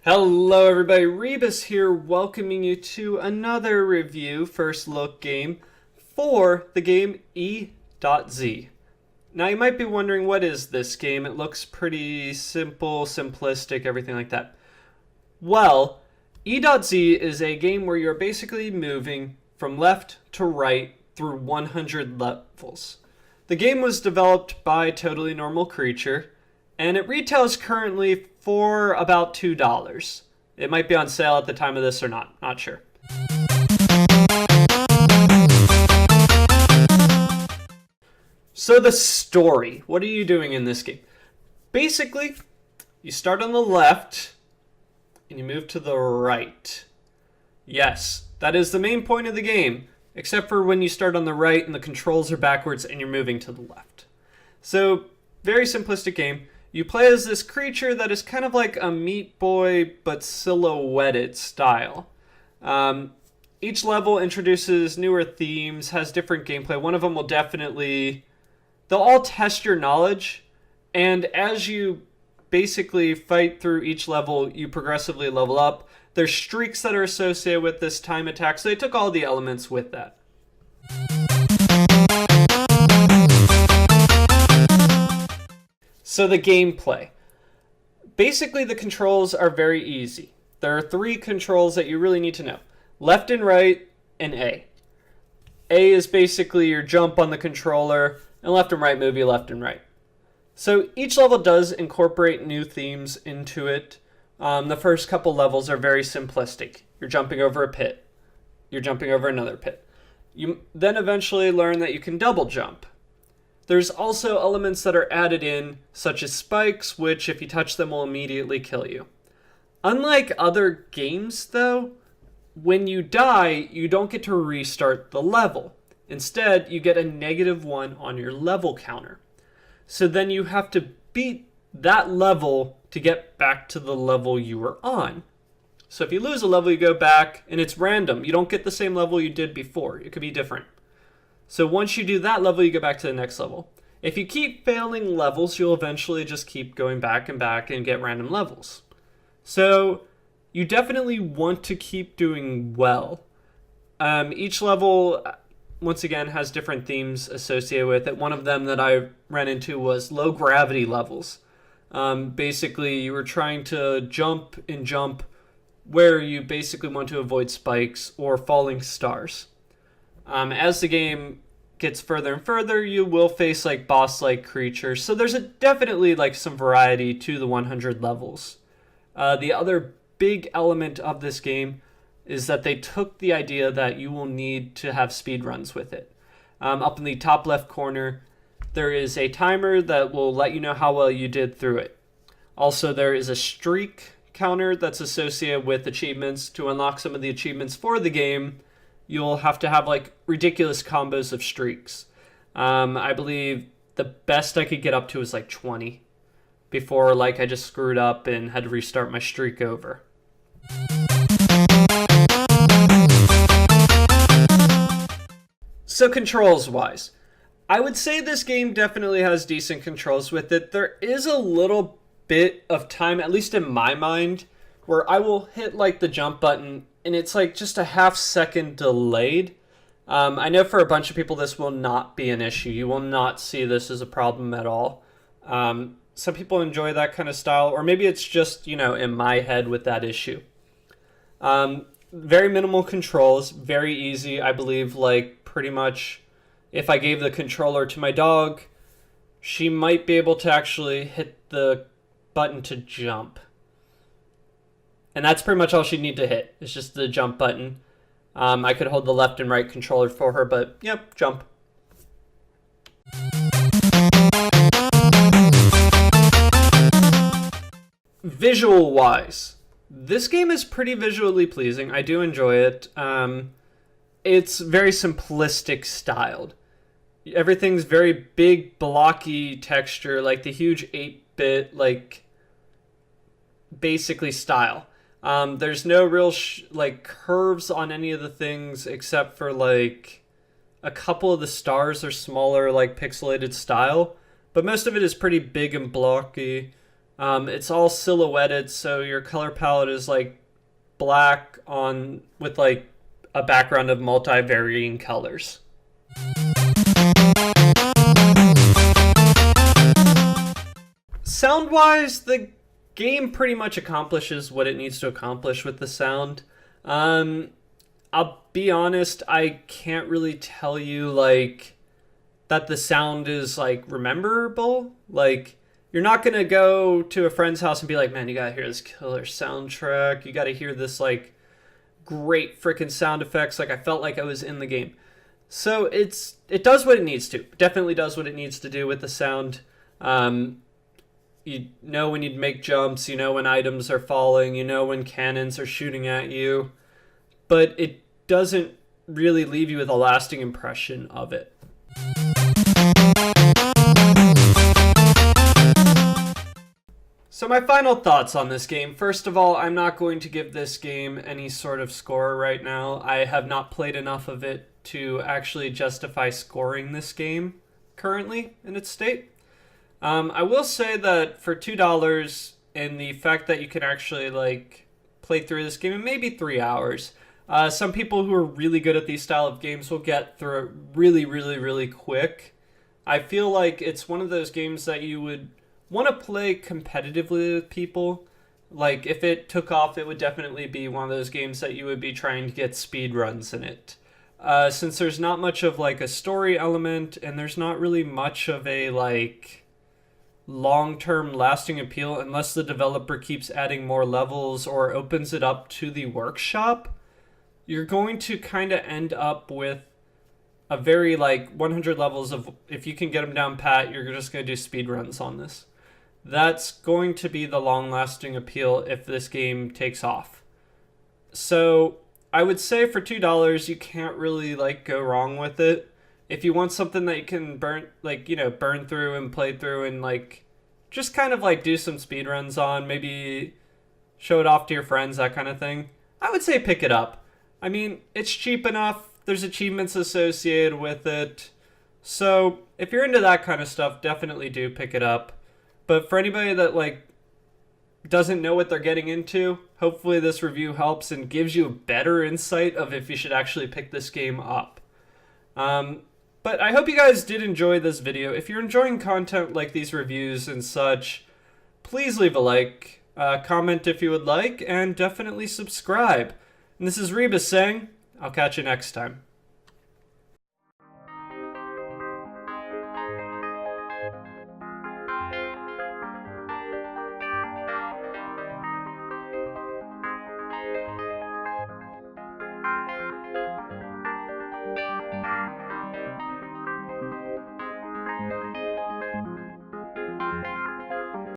Hello everybody, Rebus here, welcoming you to another review, first look game for the game E.Z. Now you might be wondering, what is this game? It looks pretty simple, simplistic, everything like that. Well, E.Z is a game where you're basically moving from left to right through 100 levels. The game was developed by Totally Normal Creature, and it retails currently for about $2. It might be on sale at the time of this or not sure. So the story, what are you doing in this game? Basically, you start on the left and you move to the right. Yes, that is the main point of the game, except for when you start on the right and the controls are backwards and you're moving to the left. So, very simplistic game. You play as this creature that is kind of like a Meat Boy, but silhouetted style. Each level introduces newer themes, has different gameplay. One of them will definitely... They'll all test your knowledge, and as you basically fight through each level, you progressively level up. There's streaks that are associated with this time attack, so they took all the elements with that. So the gameplay. Basically, the controls are very easy. There are 3 controls that you really need to know. Left and right, and A. A is basically your jump on the controller, and left and right move you left and right. So each level does incorporate new themes into it. The first couple levels are very simplistic. You're jumping over a pit. You're jumping over another pit. You then eventually learn that you can double jump. There's also elements that are added in, such as spikes, which if you touch them will immediately kill you. Unlike other games, though, when you die, you don't get to restart the level. Instead, you get a -1 on your level counter. So then you have to beat that level to get back to the level you were on. So if you lose a level, you go back, and it's random. You don't get the same level you did before. It could be different. So once you do that level, you go back to the next level. If you keep failing levels, you'll eventually just keep going back and get random levels. So you definitely want to keep doing well. Each level, once again, has different themes associated with it. One of them that I ran into was low gravity levels. Basically, you were trying to jump where you basically want to avoid spikes or falling stars. As the game gets further and further, you will face like boss-like creatures. So there's definitely like some variety to the 100 levels. The other big element of this game is that they took the idea that you will need to have speed runs with it. Up in the top left corner, there is a timer that will let you know how well you did through it. Also, there is a streak counter that's associated with achievements. To unlock some of the achievements for the game, you'll have to have like ridiculous combos of streaks. I believe the best I could get up to is like 20 before like I just screwed up and had to restart my streak over. So controls wise, I would say this game definitely has decent controls with it. There is a little bit of time, at least in my mind, where I will hit like the jump button and it's like just a half-second delayed. I know for a bunch of people this will not be an issue. You will not see this as a problem at all. Some people enjoy that kind of style, or maybe it's just, in my head with that issue. Very minimal controls, very easy. I believe like pretty much if I gave the controller to my dog, she might be able to actually hit the button to jump. And that's pretty much all she'd need to hit. It's just the jump button. I could hold the left and right controller for her, but yep, jump. Visual-wise, this game is pretty visually pleasing. I do enjoy it. It's very simplistic styled. Everything's very big, blocky texture, like the huge 8-bit, like, basically style. There's no real curves on any of the things except for like a couple of the stars are smaller, like pixelated style, but most of it is pretty big and blocky. It's all silhouetted, so your color palette is like black on with like a background of multi-varying colors. Sound-wise, the game pretty much accomplishes what it needs to accomplish with the sound. I'll be honest, I can't really tell you like that the sound is like rememberable. Like, you're not gonna go to a friend's house and be like, man, you gotta hear this killer soundtrack. You gotta hear this like great freaking sound effects. Like, I felt like I was in the game. So it does what it needs to. Definitely does what it needs to do with the sound. You know when you'd make jumps, you know when items are falling, you know when cannons are shooting at you, but it doesn't really leave you with a lasting impression of it. So my final thoughts on this game. First of all, I'm not going to give this game any sort of score right now. I have not played enough of it to actually justify scoring this game currently in its state. I will say that for $2 and the fact that you can actually like play through this game in maybe 3 hours, some people who are really good at these style of games will get through it really, really, really quick. I feel like it's one of those games that you would want to play competitively with people. Like, if it took off, it would definitely be one of those games that you would be trying to get speed runs in it. Since there's not much of like a story element and there's not really much of a like long-term lasting appeal unless the developer keeps adding more levels or opens it up to the workshop, you're going to kind of end up with a very like 100 levels of, if you can get them down pat, you're just going to do speed runs on this. That's going to be the long-lasting appeal if this game takes off. So I would say for $2 you can't really like go wrong with it. If you want something that you can burn through and play through and like just kind of like do some speed runs on, maybe show it off to your friends, that kind of thing, I would say pick it up. I mean, it's cheap enough. There's achievements associated with it. So if you're into that kind of stuff, definitely do pick it up. But for anybody that like doesn't know what they're getting into, hopefully this review helps and gives you a better insight of if you should actually pick this game up. But I hope you guys did enjoy this video. If you're enjoying content like these reviews and such, please leave a like, comment if you would like, and definitely subscribe. And this is Rebus saying, I'll catch you next time.